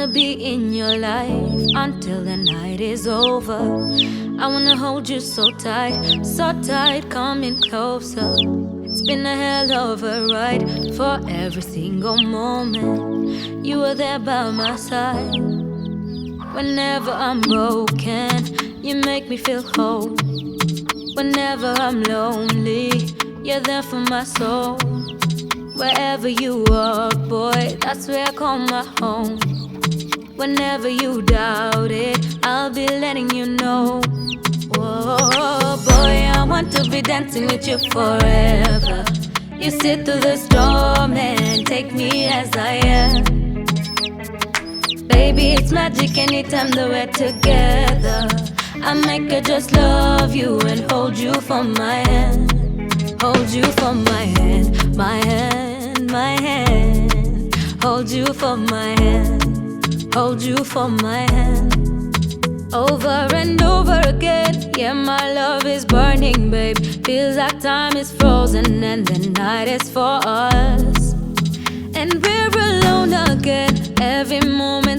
wanna be in your life until the night is over. I wanna hold you so tight, coming closer. It's been a hell of a ride for every single moment. You were there by my side. Whenever I'm broken, you make me feel whole. Whenever I'm lonely, you're there for my soul. Wherever you are, boy, that's where I call my home. Whenever you doubt it, I'll be letting you know. Whoa, boy, I want to be dancing with you forever. You sit through the storm and take me as I am. Baby, it's magic anytime that we're together. I make her just love you and hold you for my hand. Hold you for my hand, my hand, my hand. Hold you for my hand, hold you for my hand. Over and over again, yeah, my love is burning, babe. Feels like time is frozen and the night is for us. And we're alone again, every moment